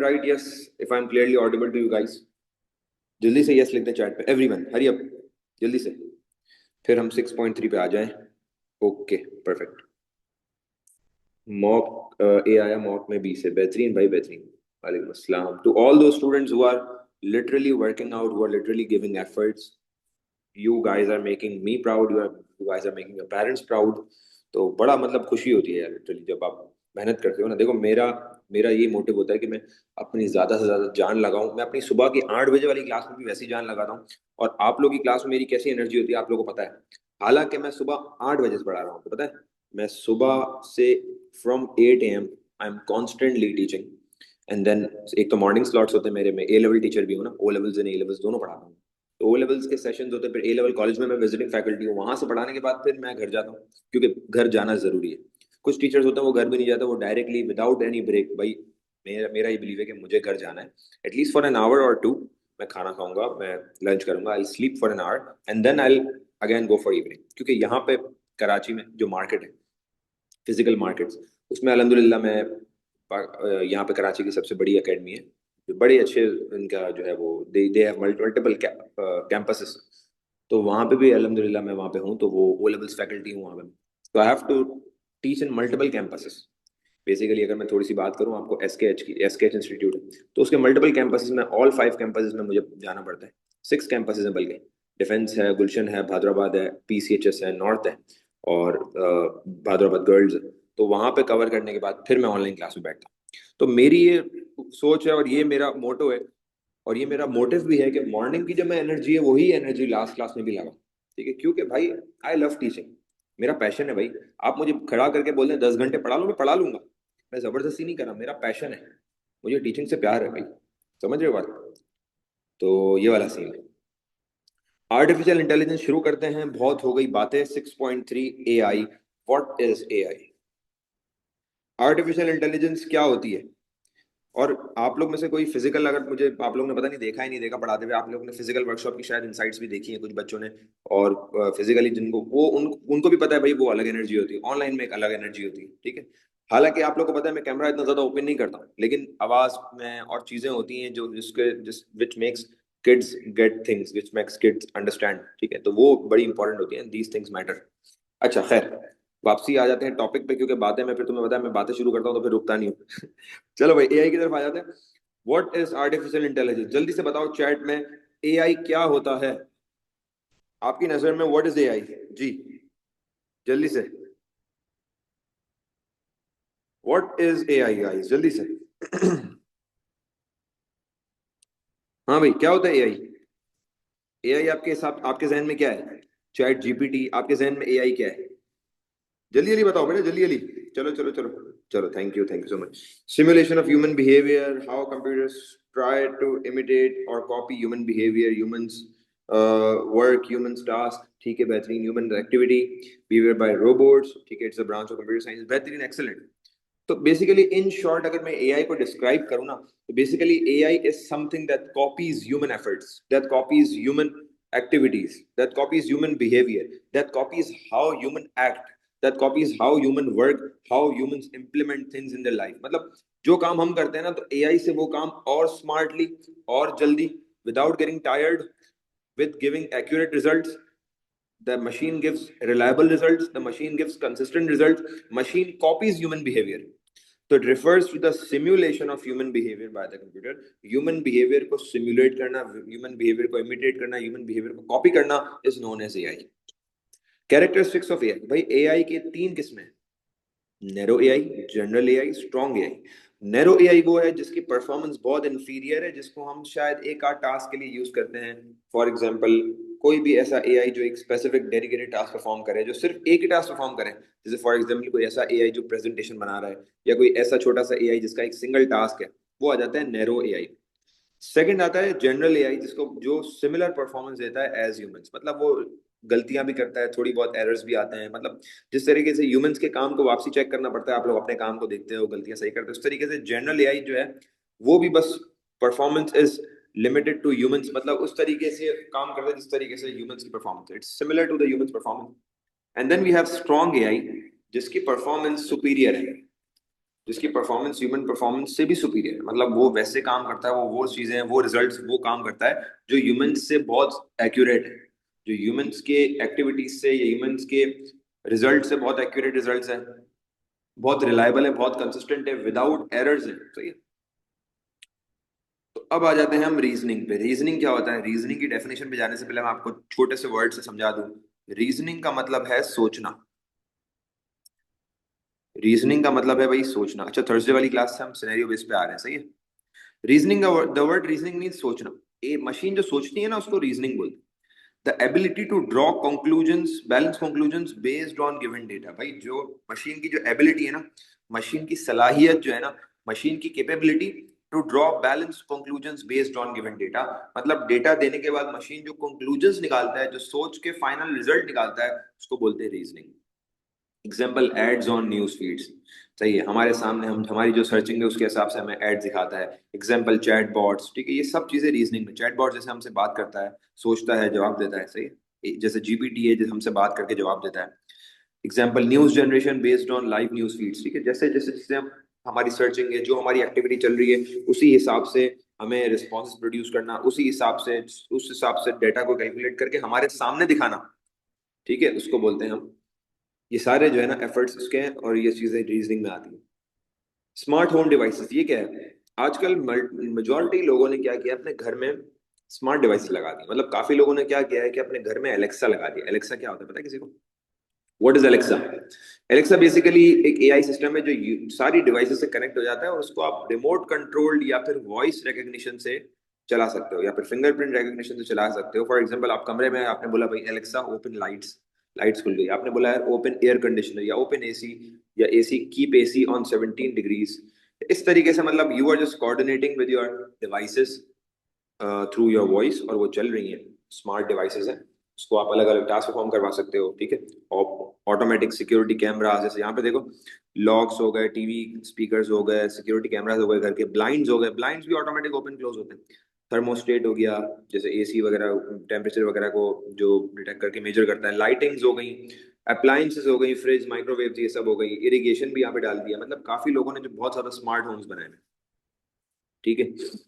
write yes if I'm clearly audible to you guys. जल्दी से yes लिख दें चैट पे, everyone hurry up, जल्दी से, फिर हम 6.3 पे आ जाएं. Okay perfect. मॉक ए आया मॉक में बी से. बेहतरीन भाई बेहतरीन. वालेकुम अस्सलाम to all those students who are literally working out, who are literally giving efforts. You guys are making me proud, you guys are making your parents proud. तो बड़ा मतलब खुशी होती है यार लिटरली जब आप मेहनत करते हो ना. देखो मेरा मेरा ये मोटिव होता है कि मैं अपनी ज्यादा से ज्यादा जान लगाऊं. मैं अपनी सुबह की 8 बजे वाली क्लास में भी वैसी जान लगाता हूँ. और आप लोग की क्लास में मेरी कैसी एनर्जी होती है आप लोगों को पता है. हालांकि मैं सुबह 8 बजे से पढ़ा रहा हूँ, तो पता है मैं सुबह से from 8 AM I am constantly teaching. And then एक तो मॉर्निंग स्लॉट्स होते हैं मेरे में. ए लेवल टीचर भी हूँ ना, O levels and A levels दोनों पढ़ाता हूँ. तो ओ लेवल्स के सेशंस होते हैं, फिर ए लेवल कॉलेज में मैं विजिटिंग फैकल्टी हूँ. वहां से पढ़ाने के बाद फिर मैं घर जाता हूँ, क्योंकि घर जाना जरूरी है. कुछ टीचर्स होते हैं वो घर भी नहीं जाते, वो डायरेक्टली विदाउट एनी ब्रेक. भाई मेरा ये बिलीव है कि मुझे घर जाना है एटलीस्ट फॉर एन आवर और टू. मैं खाना खाऊंगा, मैं लंच करूंगा, I sleep for an hour and then I again go for evening. क्योंकि यहाँ पे कराची में जो मार्केट है, फिजिकल मार्केट्स, उसमें अल्हम्दुलिल्लाह मैं यहाँ पे कराची की सबसे बड़ी एकेडमी है. जो बड़े अच्छे इनका जो है वो दे हैव मल्टीपल कैंपसेस. तो वहाँ पे भी अल्हम्दुलिल्लाह मैं वहाँ पे हूँ, तो वो ओ लेवल्स फैकल्टी हूँ वहाँ पे. तो I have to teach in multiple campuses. Basically अगर मैं थोड़ी सी बात करूँ आपको, एसकेएच इंस्टीट्यूट है, तो उसके मल्टीपल कैंपसेस में, ऑल 5 कैंपसेस में मुझे जाना पड़ता है. 6 कैंपसेस हैं बल्कि. डिफेंस है, गुलशन है, भादराबाद है, पीसीएचएस है, नॉर्थ है, और भादराबाद गर्ल्स है. तो वहाँ पे कवर करने के बाद फिर मैं ऑनलाइन क्लास में बैठता हूँ. तो मेरी ये सोच है और ये मेरा मोटो है और ये मेरा मोटिव भी है कि मॉर्निंग की जो मैं एनर्जी है वही एनर्जी लास्ट क्लास में भी लगा. ठीक है, क्योंकि भाई आई लव टीचिंग. मेरा पैशन है भाई. आप मुझे खड़ा करके बोल दें 10 घंटे पढ़ा लो, मैं पढ़ा लूंगा. मैं जबरदस्ती नहीं कर रहा, मेरा पैशन है. मुझे टीचिंग से प्यार है भाई. समझ रहे हो बात. तो ये वाला सीन है. आर्टिफिशियल इंटेलिजेंस शुरू करते हैं. बहुत हो गई बातें. 6.3 AI. What is AI? Artificial intelligence क्या होती है? और आप लोग में से कोई फिजिकल, अगर मुझे आप लोगों ने पता नहीं देखा है नहीं देखा पढ़ाते हुए, आप लोगों ने फिजिकल वर्कशॉप की शायद इनसाइट्स भी देखी है कुछ बच्चों ने. और फिजिकली जिनको वो उनको भी पता है भाई वो अलग एनर्जी होती है, ऑनलाइन में एक अलग एनर्जी होती है. ठीक है. हालांकि आप लोग को पता है मैं कैमरा इतना ज्यादा ओपन नहीं करता हूँ, लेकिन आवाज में और चीजें होती हैं जो जिस which makes kids get things, which makes kids understand. ठीक है, तो वो बड़ी इंपॉर्टेंट होती है. These things matter. अच्छा खैर, वापसी आ जाते हैं टॉपिक पे, क्योंकि बातें मैं फिर तुम्हें पता है मैं बातें शुरू करता हूँ तो फिर रुकता नहीं हूँ. चलो भाई एआई की तरफ आ जाते हैं. What is artificial intelligence? जल्दी से बताओ चैट में एआई क्या होता है आपकी नजर में. व्हाट इज एआई जी, जल्दी से. व्हाट इज एआई गाइस, जल्दी से. हाँ भाई क्या होता है एआई? एआई आपके हिसाब, आपके जहन में क्या है? चैट जीपीटी, आपके जहन में एआई क्या है? जल्दी जल्दी बताओ बेटा, जल्दी जल्दी. चलो चलो चलो चलो. Thank you so much. Simulation of human behaviour, how computers try to imitate और copy human behaviour, humans work, humans task. ठीक है बेहतरीन. Human activity, behaviour by robots. ठीक है, it's a branch of computer science. बेहतरीन, excellent. तो basically in short अगर मैं एआई को डिस्क्राइब करूँ ना, तो basically AI is something that copies human efforts, that copies human activities, that copies human behavior, that copies how human act, that copies how human work, how humans implement things in their life. मतलब जो काम हम करते हैं ना, तो AI से वो काम और स्मार्टली और जल्दी, without getting tired, with giving accurate results. The machine gives reliable results, the machine gives consistent results, machine copies human behavior. तो it refers to the simulation of human behavior by the computer. Human behavior को simulate करना, human behavior को imitate करना, human behavior को copy करना is known as AI. Characteristics of AI. भाई AI के 3 किस्में हैं. Narrow AI, general AI, strong AI. Narrow AI वो है जिसकी परफॉर्मेंस बहुत इंफीरियर है, जिसको हम शायद एक आध टास्क के लिए यूज करते हैं. फॉर एग्जांपल कोई भी ऐसा एआई जो एक स्पेसिफिक डेडिकेटेड टास्क परफॉर्म करे, जो सिर्फ एक ही टास्क परफॉर्म करे. जैसे फॉर एग्जांपल कोई ऐसा एआई जो प्रेजेंटेशन बना रहा है, या कोई ऐसा छोटा सा एआई जिसका एक सिंगल टास्क है, वो आ जाता है नैरो एआई. सेकंड आता है जनरल एआई, जिसको जो सिमिलर परफॉर्मेंस देता है एज ह्यूमंस. मतलब वो गलतियां भी करता है, थोड़ी बहुत एरर्स भी आते हैं. मतलब जिस तरीके से ह्यूमंस के काम को वापसी चेक करना पड़ता है, आप लोग अपने काम को देखते हो, गलतियां सही करते हो, उस तरीके से जनरल एआई जो है वो भी बस performance is limited to humans. मतलब उस तरीके से काम करता है जिस तरीके से ह्यूमंस की performance, it's similar to the humans performance. And then we have strong AI, जिसकी परफॉर्मेंस सुपीरियर है, जिसकी परफॉर्मेंस ह्यूमन परफॉर्मेंस से भी सुपीरियर है, मतलब वो वैसे काम करता है, वो चीजें, वो रिजल्ट्स, वो काम करता है जो ह्यूमंस से बहुत एक्यूरेट है, जो ह्यूमंस के एक्टिविटीज से या ह्यूमंस के रिजल्ट से बहुत एक्यूरेट रिजल्ट्स है, बहुत रिलायबल है, बहुत कंसिस्टेंट है, विदाउट एरर्स है। सही है। तो अब आ जाते हैं हम रीजनिंग पे। रीजनिंग क्या होता है? रीजनिंग की डेफिनेशन पे जाने से पहले मैं आपको छोटे से वर्ड से समझा दूं। रीजनिंग का मतलब है सोचना। रीजनिंग का मतलब है भाई सोचना। अच्छा, थर्सडे वाली क्लास से हम सिनेरियो बेस पे आ रहे हैं। सही है। रीजनिंग का द वर्ड रीजनिंग मीन्स सोचना। ये मशीन जो सोचती है ना, उसको रीजनिंग बोलते हैं। The ability to draw conclusions, balance conclusions based on given data. भाई जो मशीन की जो एबिलिटी है ना, मशीन की सलाहियत जो है ना, मशीन की capability to draw balance conclusions based on given data, मतलब डेटा देने के बाद मशीन जो कंक्लूजन्स निकालता है, जो सोच के फाइनल रिजल्ट निकालता है, उसको बोलते हैं reasoning. Example ads on news feeds. सही है, हमारे सामने हम हमारी जो सर्चिंग है उसके हिसाब से हमें एड दिखाता है। Example chat bots. ठीक है, ये सब चीजें रीजनिंग में। चैट बॉट जैसे हमसे बात करता है, सोचता है, जवाब देता है। सही है। जैसे जीपीटी है, जैसे हमसे बात करके जवाब देता है। Example news generation based on live news feeds. ठीक है, जैसे जैसे जैसे हम हमारी सर्चिंग है, जो हमारी एक्टिविटी चल रही है, उसी हिसाब से हमें रिस्पॉन्स प्रोड्यूस करना, उसी हिसाब से, उस हिसाब से डेटा को कैलकुलेट करके हमारे सामने दिखाना। ठीक है, उसको बोलते हैं हम। ये सारे जो है ना एफर्ट्स उसके हैं, और ये चीजें रीजनिंग में आती हैं। स्मार्ट होम डिवाइसेस, ये क्या है? आजकल मेजोरिटी लोगों ने क्या किया, अपने घर में स्मार्ट डिवाइसेस लगा दिए। मतलब काफी लोगों ने क्या किया है कि अपने घर में एलेक्सा लगा दिया। एलेक्सा क्या होता है पता है किसी को? What is Alexa? Alexa basically एक एआई सिस्टम है जो सारी डिवाइसेस से कनेक्ट हो जाता है, और उसको आप रिमोट कंट्रोल्ड या फिर वॉइस रिकग्निशन से चला सकते हो, या फिर फिंगरप्रिंट रिकग्निशन से चला सकते हो। फॉर एग्जांपल, आप कमरे में, आपने बोला भाई एलेक्सा ओपन लाइट्स, लाइट्स खुल गई। आपने बोला है ओपन एयर कंडीशनर या ओपन एसी, या AC keep AC on 17 degrees. इस तरीके से मतलब you are just coordinating with your devices through your voice, और वो चल रही हैं। स्मार्ट डिवाइसेस हैं, उसको आप अलग अलग टास्क परफॉर्म करवा सकते हो। ठीक है। और ऑटोमेटिक सिक्योरिटी कैमरा, जैसे यहाँ पे देखो, लॉक्स हो गए, टीवी स्पीकर्स हो गए, सिक्योरिटी कैमरास हो गए, घर के ब्लाइंड्स हो गए, ब्लाइंड्स भी ऑटोमेटिक ओपन क्लोज होते हैं। थर्मोस्टेट हो गया, जैसे एसी वगैरह टेम्परेचर वगैरह को जो डिटेक्ट करके मेजर करता है। लाइटिंग्स हो गई, अप्लायंसेस हो गई, फ्रिज, माइक्रोवेव, ये सब हो गई। इरिगेशन भी यहाँ पे डाल दिया। मतलब काफी लोगों ने जो बहुत ज्यादा स्मार्ट होम्स बनाए हैं। ठीक है।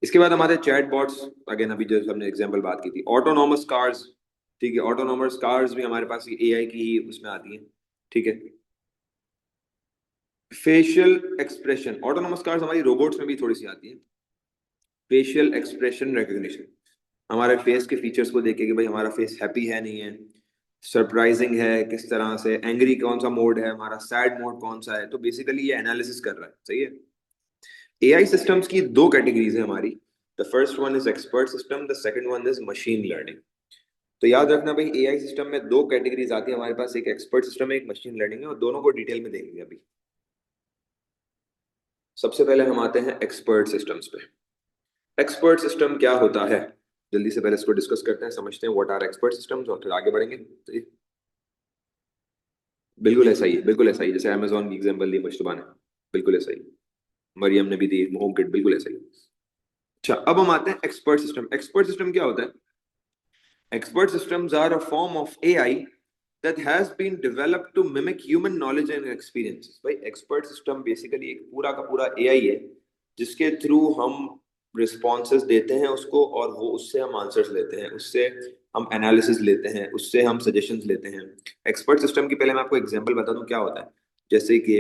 इसके बाद हमारे चैट बॉट्स। अगेन, अभी जो हमने एग्जांपल बात की थी, ऑटोनॉमस कार्स। ठीक है, ऑटोनॉमस कार्स भी हमारे पास एआई की ही उसमें आती हैं। ठीक है। फेशियल एक्सप्रेशन, ऑटोनॉमस कार्स हमारी रोबोट्स में भी थोड़ी सी आती है। फेशियल एक्सप्रेशन रिकग्निशन, हमारे फेस के फीचर्स को देखे कि भाई हमारा फेस हैप्पी है नहीं है, सरप्राइजिंग है किस तरह से, एंग्री कौन सा मोड है हमारा, सैड मोड कौन सा है। तो बेसिकली ये एनालिसिस कर रहा है। सही है। एआई सिस्टम्स की दो कैटेगरीज है हमारी। The first one is expert system, the second one is machine learning. तो याद रखना भाई, एआई सिस्टम में दो कैटेगरीज आती है हमारे पास, एक एक्सपर्ट सिस्टम है, एक मशीन लर्निंग है, और दोनों को डिटेल में देखेंगे अभी। सबसे पहले हम आते हैं एक्सपर्ट सिस्टम्स पे। एक्सपर्ट सिस्टम क्या होता है? जल्दी से पहले इसको डिस्कस करते हैं, समझते हैं व्हाट आर एक्सपर्ट सिस्टम्स, और फिर आगे बढ़ेंगे। तो बिल्कुल ऐसा ही है, बिल्कुल ऐसा ही, जैसे अमेजोन की एग्जांपल दी मुश्तबा ने, बिल्कुल ऐसा ही। मरियम ने भी दी होम किट, बिल्कुल ऐसा ही। अच्छा, अब हम आते हैं एक्सपर्ट सिस्टम। एक्सपर्ट सिस्टम क्या होता है? Expert systems are a form of AI that has been developed to mimic human knowledge and experiences. भाई एक्सपर्ट सिस्टम बेसिकली एक पूरा का पूरा एआई है, जिसके थ्रू हम रिस्पॉन्सेस देते हैं उसको, और वो उससे हम आंसर्स लेते हैं, उससे हम एनालिसिस लेते हैं, उससे हम सजेशंस लेते हैं। एक्सपर्ट सिस्टम की पहले मैं आपको एग्जांपल बता दूं क्या होता है। जैसे कि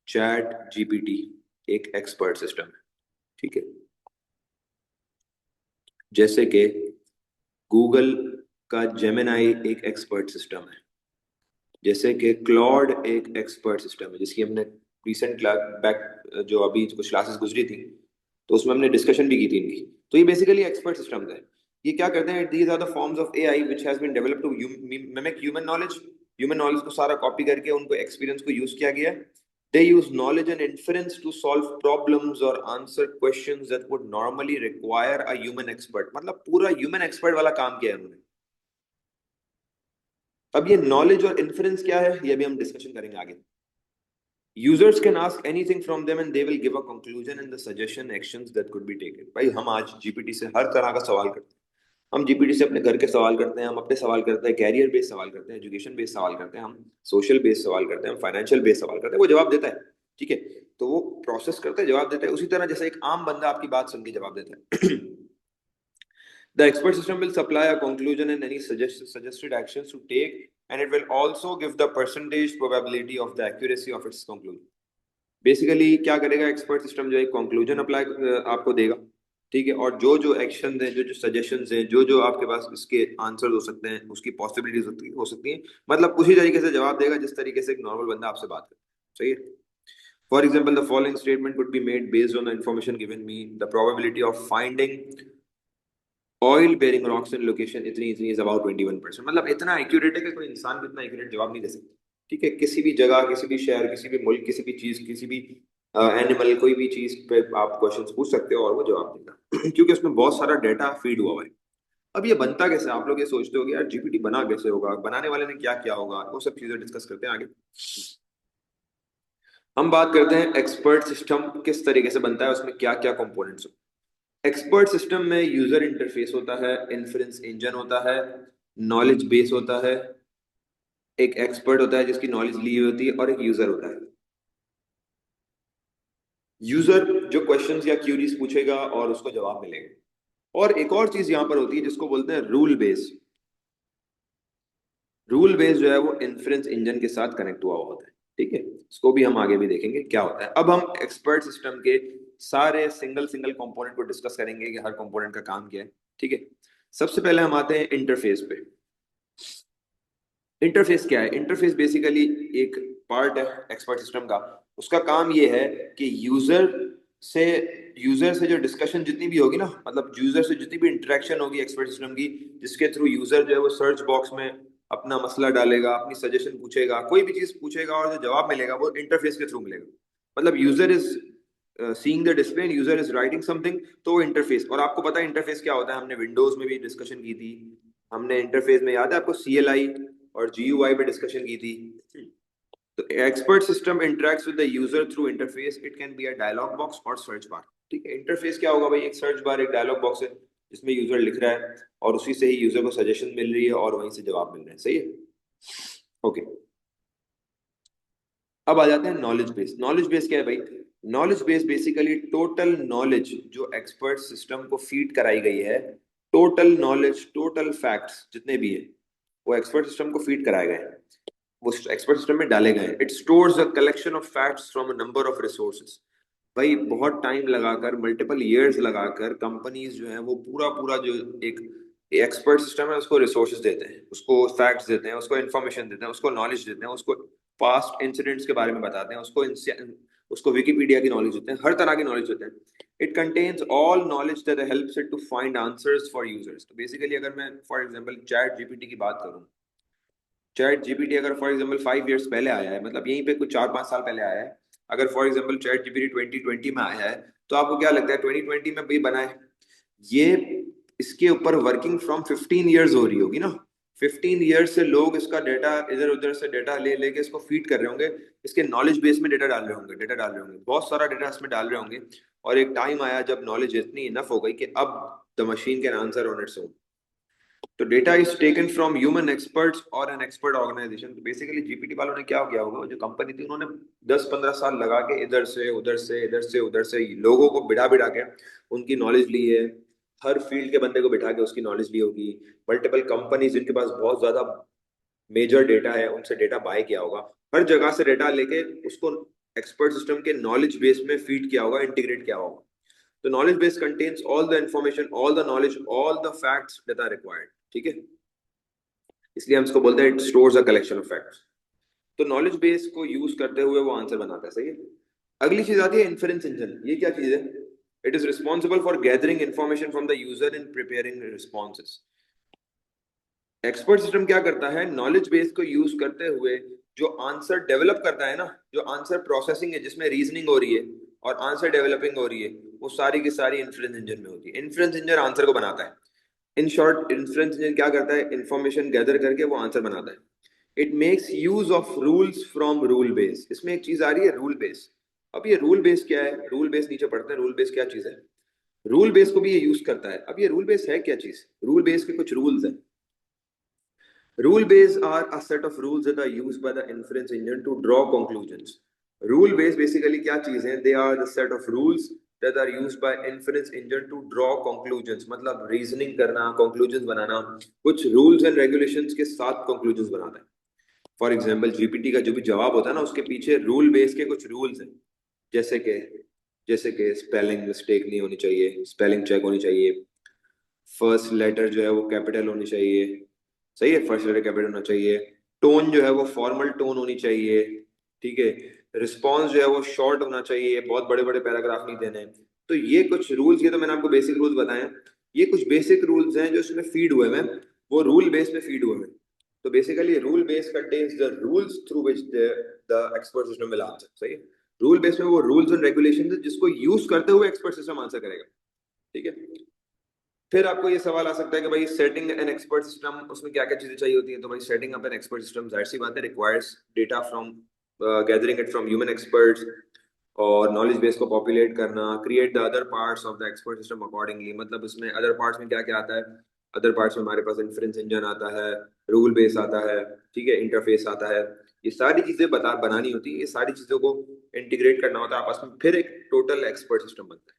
चैट जीपीटी एक एक्सपर्ट सिस्टम है। ठीक है। जैसे कि गूगल का जेमिनाई एक एक्सपर्ट सिस्टम है। जैसे कि क्लॉड एक एक्सपर्ट सिस्टम है, जिसकी हमने रिसेंट क्लास बैक, जो अभी कुछ क्लासेस गुजरी थी, तो उसमें हमने डिस्कशन भी की थी इनकी। तो ये बेसिकली एक्सपर्ट सिस्टम्स है। ये क्या करते हैं? These are the forms of AI which has been developed to mimic human knowledge. Human knowledge को सारा कॉपी करके उनको एक्सपीरियंस को यूज किया गया है। They use knowledge and inference to solve problems और answer questions that would normally require a human expert. मतलब पूरा ह्यूमन एक्सपर्ट वाला काम किया है उन्होंने। अब ये नॉलेज और इन्फरेंस क्या है, ये भी हम डिस्कशन करेंगे आगे। Users can ask anything from them and they will give a conclusion and the suggestion actions that could be taken। भाई हम आज जीपीटी से हर तरह का सवाल करते हैं। हम जीपीटी से अपने घर के सवाल करते हैं, हम अपने सवाल करते हैं, कैरियर बेस्ड सवाल करते हैं, एजुकेशन बेस्ड सवाल करते हैं, हम सोशल बेस्ड सवाल करते हैं, हम फाइनेंशियल बेस्ड सवाल करते हैं, वो जवाब देता है। ठीक है, तो वो प्रोसेस करता है, जवाब देता है उसी तरह जैसे एक आम बंदा आपकी बात सुन के जवाब देता है। The expert system will supply a conclusion and any suggested actions to take, and it will also give the percentage probability of the accuracy of its conclusion. Basically क्या करेगा एक्सपर्ट सिस्टम, जो एक कंक्लूजन अप्लाई आपको देगा, ठीक है, और जो जो एक्शन है, जो जो सजेशंस हैं, जो जो आपके पास इसके आंसर हो सकते हैं, उसकी पॉसिबिलिटीज हो सकती हैं, मतलब उसी तरीके से जवाब देगा जिस तरीके से एक नॉर्मल बंदा आपसे बात करे, सही है। For example the following statement could be made based on the information given me, the probability of finding oil bearing rocks in location इतनी इतनी इज अबाउट 21%। मतलब इतना एक्यूरेट है कि कोई इंसान भी इतना एक्यूरेट जवाब नहीं दे सकता, ठीक है, किसी भी जगह, किसी भी शहर, किसी भी मुल्क, किसी भी चीज, किसी भी एनिमल, कोई भी चीज पे आप क्वेश्चंस पूछ सकते हो और वो जवाब देगा। क्योंकि उसमें बहुत सारा डेटा फीड हुआ हुआ है। अब ये बनता कैसे, आप लोग ये सोचते हो कि यार जीपीटी बना कैसे होगा, बनाने वाले ने क्या किया होगा, वो सब चीजें डिस्कस करते हैं आगे। हम बात करते हैं एक्सपर्ट सिस्टम किस तरीके से बनता है, उसमें क्या क्या कंपोनेंट्स। एक्सपर्ट सिस्टम में यूजर इंटरफेस होता है, इन्फ्रेंस इंजन होता है, नॉलेज बेस होता है, एक एक्सपर्ट होता है जिसकी नॉलेज ली हुई होती है, और एक यूजर होता है। यूजर जो क्वेश्चंस या क्यूरीज पूछेगा और उसको जवाब मिलेगा। और एक और चीज यहां पर होती है जिसको बोलते हैं रूल बेस। रूल बेस जो है वो इन्फ्रेंस इंजन के साथ कनेक्ट हुआ होता है, ठीक है, इसको भी हम आगे भी देखेंगे क्या होता है। अब हम एक्सपर्ट सिस्टम के सारे सिंगल सिंगल कंपोनेंट को डिस्कस करेंगे कि हर कंपोनेंट का काम क्या है, ठीक है। सबसे पहले हम आते हैं इंटरफेस पे। इंटरफेस क्या है? इंटरफेस बेसिकली एक पार्ट है एक्सपर्ट सिस्टम का। उसका काम ये है कि से यूजर से जो डिस्कशन जितनी भी होगी ना, मतलब यूजर से जितनी भी इंटरेक्शन होगी एक्सपर्ट सिस्टम की, जिसके थ्रू यूजर जो है वो सर्च बॉक्स में अपना मसला डालेगा, अपनी सजेशन पूछेगा, कोई भी चीज पूछेगा, और जो जवाब मिलेगा वो इंटरफेस के थ्रू मिलेगा। मतलब user is seeing the display and user is writing something, तो वो इंटरफेस। और आपको पता है इंटरफेस क्या होता है, हमने विंडोज में भी डिस्कशन की थी। हमने इंटरफेस में, याद है आपको, CLI और GUI पे डिस्कशन की थी। तो expert system interacts with the user through interface, it can be a dialogue box और सर्च बार, ठीक है। इंटरफेस क्या होगा भाई? एक सर्च बार, एक डायलॉग बॉक्स है जिसमें यूजर लिख रहा है और उसी से ही यूजर को सजेशन मिल रही है और वहीं से जवाब मिल रहे हैं, सही है, ओके। अब आ जाते हैं नॉलेज बेस। नॉलेज बेस क्या है भाई? Knowledge base basically total knowledge जो एक्सपर्ट सिस्टम को फीड कराई गई है, टोटल नॉलेज, टोटल फैक्ट्स जितने भी है, वो एक्सपर्ट सिस्टम को फीड कराए गए हैं, वो एक्सपर्ट सिस्टम में डाले गए हैं। It stores a collection of facts from a number of resources. भाई बहुत टाइम लगाकर, मल्टीपल ईयर्स लगाकर कंपनीज जो है वो पूरा पूरा जो एक एक्सपर्ट सिस्टम है उसको रिसोर्सेज देते हैं, उसको फैक्ट्स देते हैं, उसको इन्फॉर्मेशन देते हैं, उसको नॉलेज देते हैं, उसको पास्ट इंसिडेंट्स के बारे में बताते हैं, उसको विकिपीडिया की नॉलेज देते हैं, हर तरह की नॉलेज देते हैं। It contains all knowledge that helps it to find answers for users. तो बेसिकली अगर मैं फॉर एग्जांपल चैट जीपीटी की बात करूं, चैट जीपीटी अगर फॉर एग्जांपल 5 इयर्स पहले आया है, मतलब यहीं पे कुछ 4-5 साल पहले आया है, अगर फॉर एग्जांपल चैट जीपीटी 2020 में आया है, तो आपको क्या लगता है 2020 में भी बना है ये? इसके ऊपर वर्किंग फ्रॉम 15 ईयर्स हो रही होगी ना। 15 ईयर्स से लोग इसका डेटा इधर उधर से डेटा ले लेके इसको फीड कर रहे होंगे, इसके नॉलेज बेस में डेटा डाल रहे होंगे, डेटा डाल रहे होंगे, बहुत सारा डेटा इसमें डाल रहे होंगे। और एक टाइम आया जब नॉलेज इतनी इनफ हो गई कि अब the machine can answer on its own. तो data is taken from human experts और एन एक्सपर्ट ऑर्गेनाइजेशन। तो बेसिकली जीपीटी वालों ने क्या किया होगा, जो कंपनी थी उन्होंने 10-15 साल लगा के इधर से उधर से इधर से उधर से लोगों को बिठा बिठा के उनकी नॉलेज ली है। हर फील्ड के बंदे को बिठा के उसकी नॉलेज ली होगी। मल्टीपल कंपनीज जिनके पास बहुत ज्यादा मेजर डेटा है उनसे डेटा बाय किया होगा, हर जगह से डेटा लेके उसको एक्सपर्ट सिस्टम के नॉलेज बेस में फीड किया होगा, इंटीग्रेट किया होगा। तो knowledge base contains all the information, all the knowledge, all the facts that are required, ठीक है। इसलिए हम इसको बोलते हैं it stores a collection of facts. तो नॉलेज बेस को यूज करते हुए वो आंसर बनाता है, सही है। अगली चीज आती है इन्फरेंस इंजन। ये क्या चीज है? It is responsible for gathering information from the user in preparing responses. Expert system क्या करता है? नॉलेज बेस को यूज करते हुए जो आंसर डेवलप करता है ना, जो आंसर प्रोसेसिंग है जिसमें रीजनिंग हो रही है और आंसर डेवलपिंग हो रही है, वो सारी की सारी इन्फ्रेंस इंजन में होती है। इन्फ्रेंस इंजन आंसर को बनाता है। इन शॉर्ट इन्फ्रेंस इंजन क्या करता है? इंफॉर्मेशन गैदर करके वो आंसर बनाता है। It makes use of rules from rule base. इसमें एक चीज आ रही है रूल बेस। अब ये रूल बेस क्या है? रूल बेस नीचे पढ़ते हैं, रूल बेस क्या चीज है। रूल बेस को भी ये यूज करता है। अब ये रूल बेस है क्या चीज? रूल बेस के कुछ रूल्स हैं। Rule base are a set of rules that are used by the inference engine to draw conclusions. Rule based basically क्या चीज है? They are the set of rules that are used by inference engine to draw conclusions, मतलब reasoning करना, conclusions बनाना, कुछ rules and regulations के साथ conclusions बनाना है। For example GPT का जो भी जवाब होता है ना, उसके पीछे रूल बेस के कुछ रूल्स हैं। जैसे कि स्पेलिंग मिस्टेक नहीं होनी चाहिए, स्पेलिंग चेक होनी चाहिए, फर्स्ट लेटर जो है वो कैपिटल होनी चाहिए, सही है, फर्स्ट लेटर कैपिटल होना चाहिए, टोन जो है वो फॉर्मल टोन होनी चाहिए, ठीक है, रिस्पॉन्स जो है वो शॉर्ट होना चाहिए, बहुत बड़े बड़े पैराग्राफ नहीं देने। तो ये कुछ रूल्स, ये तो मैंने आपको बेसिक रूल्स बताए हैं। ये कुछ बेसिक रूल्स हैं जो इसमें फीड हुए हैं, वो रूल बेस में फीड हुए हैं। तो basically rule base contains the rules through which the expert system will answer, सही है। रूल बेस में वो रूल्स एंड रेगुलेशन है जिसको यूज करते हुए एक्सपर्ट सिस्टम आंसर करेगा, ठीक है। फिर आपको ये सवाल आ सकता है कि भाई सेटिंग एन एक्सपर्ट सिस्टम, उसमें क्या क्या चीजें चाहिए होती है? तो भाई setting up an expert system, जाहिर सी बात है, requires data from gathering it from human experts, और नॉलेज बेस को पॉपुलेट करना, create the other parts of the expert system accordingly. मतलब इसमें अदर पार्ट्स में क्या क्या आता है? अदर पार्ट्स में हमारे पास इन्फ्रेंस इंजन आता है, रूल बेस आता है, ठीक है, इंटरफेस आता है। ये सारी चीजें बनानी होती है, ये सारी चीजों को इंटीग्रेट करना होता है आपस में, फिर एक टोटल एक्सपर्ट सिस्टम बनता है,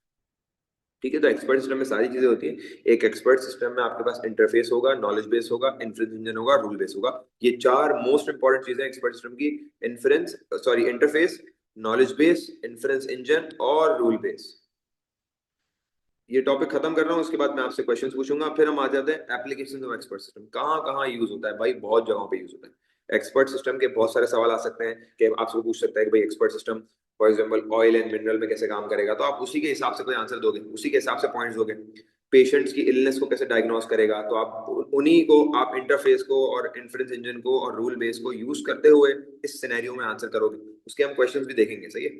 ठीक है। तो एक्सपर्ट सिस्टम में सारी चीजें होती हैं। एक एक्सपर्ट सिस्टम में आपके पास इंटरफेस होगा, नॉलेज बेस होगा, इन्फ्रेंस इंजन होगा, रूल बेस होगा। ये चार मोस्ट इंपॉर्टेंट चीजें एक्सपर्ट सिस्टम की। Inference sorry interface, knowledge base, inference engine और रूल बेस। ये टॉपिक खत्म कर रहा हूँ, उसके बाद मैं आपसे क्वेश्चंस पूछूंगा, फिर हम आ जाते हैं एप्लीकेशन ऑफ एक्सपर्ट सिस्टम। कहाँ कहाँ यूज होता है भाई? बहुत जगहों पे यूज होता है। एक्सपर्ट सिस्टम के बहुत सारे सवाल आ सकते हैं कि आपसे पूछ सकता है कि भाई expert system for example oil and mineral में कैसे काम करेगा, तो आप उसी के हिसाब से कोई आंसर दोगे, उसी के हिसाब से पॉइंट्स दोगे। पेशेंट्स की इलनेस को कैसे डायग्नोस करेगा, तो आप उन्हीं को, आप इंटरफेस को और इन्फ्रेंस इंजन को और रूल बेस को यूज करते हुए इस सिनेरियो में आंसर करोगे। उसके हम क्वेश्चंस भी देखेंगे, सही है।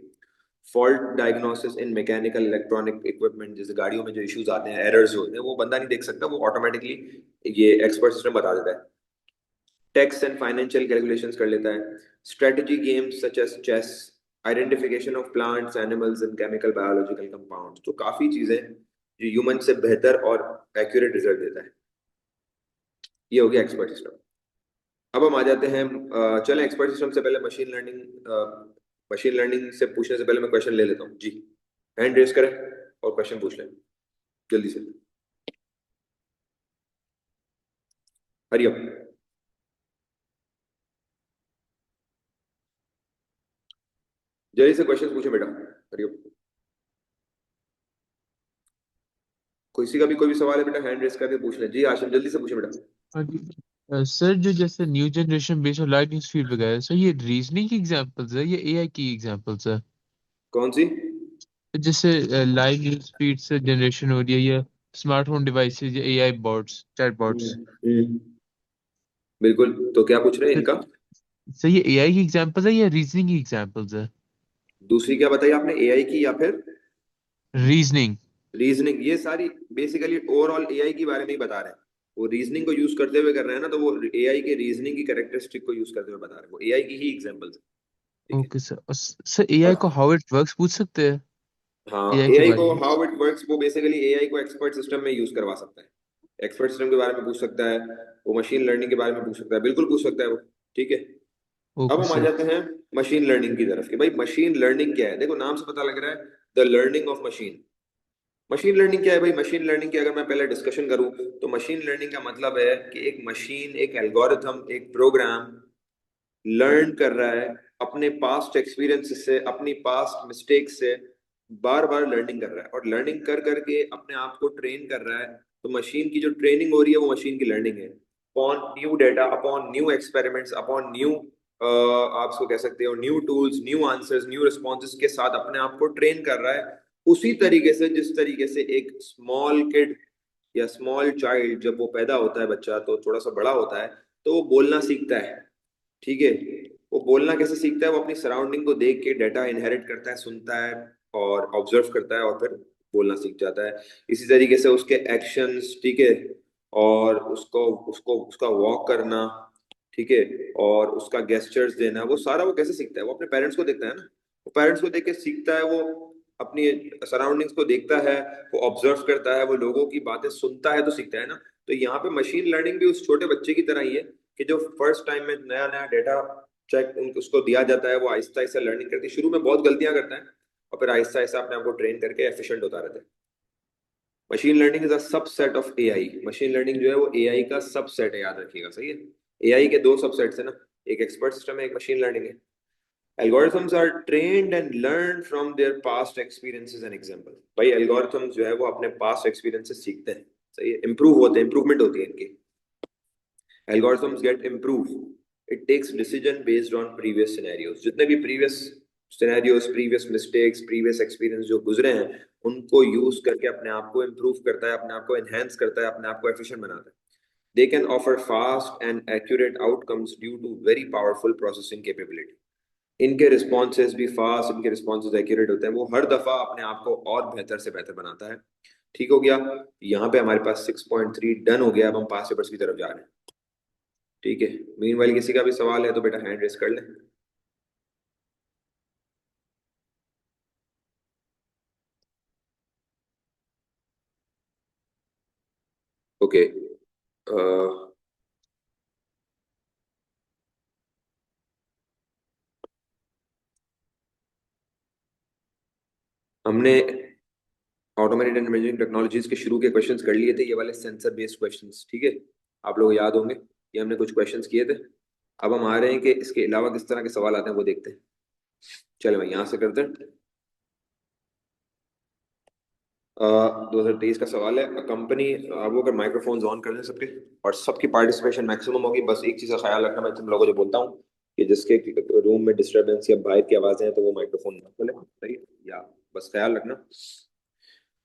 फॉल्ट डायग्नोसिस इन मैकेनिकल इलेक्ट्रॉनिक इक्विपमेंट, जैसे गाड़ियों में जो इश्यूज आते हैं, एरर्स जो होते हैं, वो बंदा नहीं देख सकता, वो ऑटोमेटिकली ये एक्सपर्ट सिस्टम बता देता है। टैक्स एंड फाइनेंशियल कैलकुलेशंस कर लेता है। Strategy games such as chess, identification of plants, animals and chemical biological compounds, तो काफी चीजें जो ह्यूमन से बेहतर और एक्यूरेट रिजल्ट देता है। ये हो गया एक्सपर्ट सिस्टम। अब हम आ जाते हैं, चलें एक्सपर्ट सिस्टम से पहले मशीन लर्निंग से पूछने से पहले मैं क्वेश्चन ले लेता हूँ जी। हैंड रेस करें और क्वेश्चन पूछ लें जल्दी से। हरिओम, जल्दी से क्वेश्चन पूछे बेटा। हरिओम, किसी का भी कोई भी सवाल है बेटा, हैंड रेस करके पूछ लें जी। आशिम जल्दी से पूछे बेटा। हाँ जी। सर जो जैसे न्यू जनरेशन बेस्ड और लाइट न्यूज फीड वगैरह, सर ये रीजनिंग की एग्जांपल्स है या एआई की एग्जांपल्स है? कौन सी? जैसे लाइव न्यूज फीड से जनरेशन हो रही है या स्मार्टफोन डिवाइसेज या एआई बॉट्स, चैट बॉट्स? हम्म, बिल्कुल, तो क्या पूछ रहे हैं सर इनका? सर ये एआई की एग्जांपल्स है या रीजनिंग की एग्जांपल्स है? दूसरी क्या बताई आपने, एआई की या फिर रीजनिंग। रीजनिंग? ये सारी बेसिकली ओवरऑल एआई के बारे में ही बता रहे हैं। वो रीजनिंग को यूज करते हुए कर रहे हैं ना, तो वो एआई के रीजनिंग की कैरेक्टरिस्टिक को यूज करते हुए बता रहे हैं, वो एआई की ही एग्जांपल्स है, ठीक है। Okay sir. और सर एआई को और हाउ इट वर्क्स पूछ सकते हैं हाँ, एआई के एआई बारे को में? हाउ इट वर्क्स, वो बेसिकली एआई को एक्सपर्ट सिस्टम में यूज करवा सकता है। एक्सपर्ट सिस्टम के बारे में पूछ सकता है, वो मशीन लर्निंग के बारे में पूछ सकता है, बिल्कुल पूछ सकता है वो, ठीक है। अब ओके हम आ सर। जाते हैं मशीन लर्निंग की तरफ, कि भाई मशीन लर्निंग क्या है? देखो नाम से पता लग रहा है, the learning of machine. Machine learning क्या है भाई? मशीन लर्निंग की अगर मैं पहले डिस्कशन करूं, तो मशीन लर्निंग का मतलब है कि एक मशीन, एक एल्गोरिथम, एक प्रोग्राम लर्न कर रहा है अपने पास्ट एक्सपीरियंस से, अपनी पास्ट मिस्टेक से, बार बार लर्निंग कर रहा है, और लर्निंग कर करके अपने आप को ट्रेन कर रहा है। तो मशीन की जो ट्रेनिंग हो रही है वो मशीन की लर्निंग है, upon new data, upon new experiments, upon new, आप इसको कह सकते हो new tools, new answers, new responses के साथ अपने आप को ट्रेन कर रहा है। उसी तरीके से जिस तरीके से एक स्मॉल किड या स्मॉल चाइल्ड, जब वो पैदा होता है बच्चा, तो थोड़ा सा बड़ा होता है, तो वो बोलना सीखता है, ठीक है। वो बोलना कैसे सीखता है? वो अपनी सराउंडिंग को देख के डाटा इनहेरिट करता है, सुनता है और ऑब्जर्व करता है, और फिर बोलना सीख जाता है। इसी तरीके से उसके एक्शंस, ठीक है, और उसको उसको उसका वॉक करना, ठीक है, और उसका गेस्चर्स देना, वो सारा वो कैसे सीखता है? वो अपने पेरेंट्स को देखता है ना, वो पेरेंट्स को देख के सीखता है, वो अपनी सराउंडिंग्स को देखता है, वो ऑब्जर्व करता है, वो लोगों की बातें सुनता है, तो सीखता है ना। तो यहाँ पे मशीन लर्निंग भी उस छोटे बच्चे की तरह ही है, कि जो फर्स्ट टाइम में नया नया डेटा चेक उसको दिया जाता है, वो आहिस्ता आहिस्ता लर्निंग करती है। शुरू में बहुत गलतियां करता है और फिर आहिस्ता आहिस्ता अपने आप को ट्रेन करके एफिशिएंट होता रहता है। Machine learning is a subset of AI. Machine learning जो है वो एआई का सबसेट है, याद रखिएगा, सही है। एआई के दो सबसेट्स है ना, एक एक्सपर्ट सिस्टम है, एक मशीन लर्निंग है। Algorithms are trained and learn from their past experiences and example. भाई एल्गोरिथम्स जो है वो अपने पास्ट एक्सपीरियंसेस सीखते हैं, सही है, इंप्रूव होते हैं, इंप्रूवमेंट होती है इनकी। Algorithms get improved. It takes decision based on previous scenarios. जितने भी previous scenarios, previous mistakes, previous experience जो गुजरे हैं, उनको use करके अपने आप को improve करता है, अपने आप को enhance करता है, अपने आप को efficient बनाता है. They can offer fast and accurate outcomes due to very powerful processing capability. इनके responses भी fast, इनके responses accurate होते हैं, वो हर दफा अपने आप को और बेहतर से बेहतर बनाता है। ठीक हो गया, यहाँ पे हमारे पास 6.3 डन हो गया। अब हम पास पेपर्स की तरफ जा रहे हैं। ठीक है, मीनवाइल किसी का भी सवाल है तो बेटा हैंड रेस कर लें। ओके, हमने ऑटोमेटेड एंड मेजरिंग टेक्नोलॉजीज के शुरू के क्वेश्चंस कर लिए थे, ये वाले सेंसर बेस्ड क्वेश्चंस। ठीक है, आप लोग याद होंगे कि हमने कुछ क्वेश्चंस किए थे। अब हम आ रहे हैं कि इसके अलावा किस तरह के सवाल आते हैं वो देखते हैं। चलो भाई यहाँ से करते हैं। 2023 का सवाल है। कंपनी, वो अगर माइक्रोफोन्स ऑन कर दें सबके और सबकी पार्टिसिपेशन मैक्सिमम होगी। बस एक चीज़ का ख्याल रखना, मैं तुम लोगों को जो बोलता हूँ कि जिसके रूम में डिस्टरबेंस या बाहर की आवाज़ें हैं तो वो माइक्रोफोन ना खोले, सही है? या बस ख्याल रखना।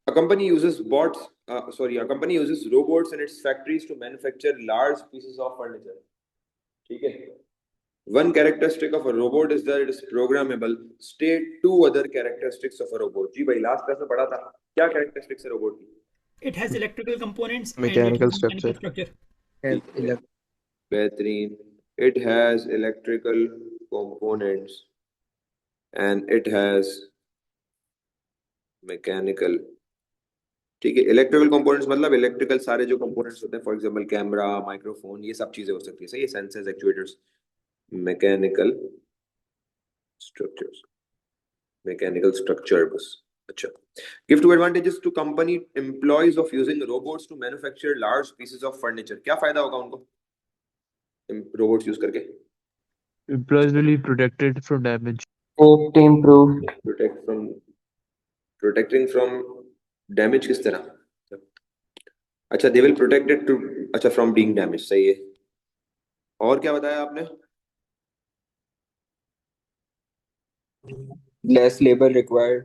A company uses a company uses robots in its factories to manufacture large pieces of furniture. ठीक है। One characteristic of a robot is that it is programmable. State two other characteristics of a robot. जी भाई last class में पढ़ा था, क्या characteristics है robot की? It has electrical components and it Mechanical has mechanical structure. structure. बेहतरीन। It has electrical components and it has mechanical। ठीक है, इलेक्ट्रिकल कंपोनेंट्स मतलब इलेक्ट्रिकल सारे जो कंपोनेंट्स होते हैं, फॉर एग्जांपल कैमरा, माइक्रोफोन, ये सब चीजें हो सकती है, सही है, sensors, actuators. Mechanical structures, mechanical structure बस। अच्छा, give two advantages to company employees of using robots to manufacture large pieces of furniture. क्या फायदा होगा उनको रोबोट्स यूज करके? Employees will be protected from damage. Safety improved. Protecting from damage किस तरह? अच्छा, दे विल प्रोटेक्टेड टू, अच्छा, from being damage, सही है। और क्या बताया आपने? Less labor required.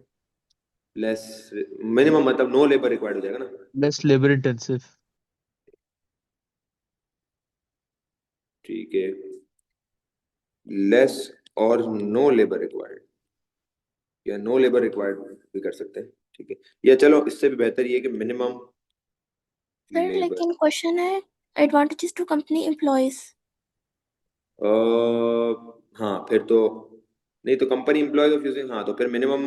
Less, minimum मतलब नो लेबर रिक्वायर्ड हो जाएगा ना। Less labor intensive. ठीक है, लेस और नो लेबर रिक्वायर्ड, या नो लेबर रिक्वायर्ड भी कर सकते हैं। ठीक है, या चलो इससे भी बेहतर ये कि मिनिमम सर लेबर। लेकिन क्वेश्चन है एडवांटेजेस टू कंपनी एम्प्लॉयज। हाँ फिर तो नहीं, तो कंपनी एम्प्लॉयज ऑफ यूजिंग, हाँ तो फिर मिनिमम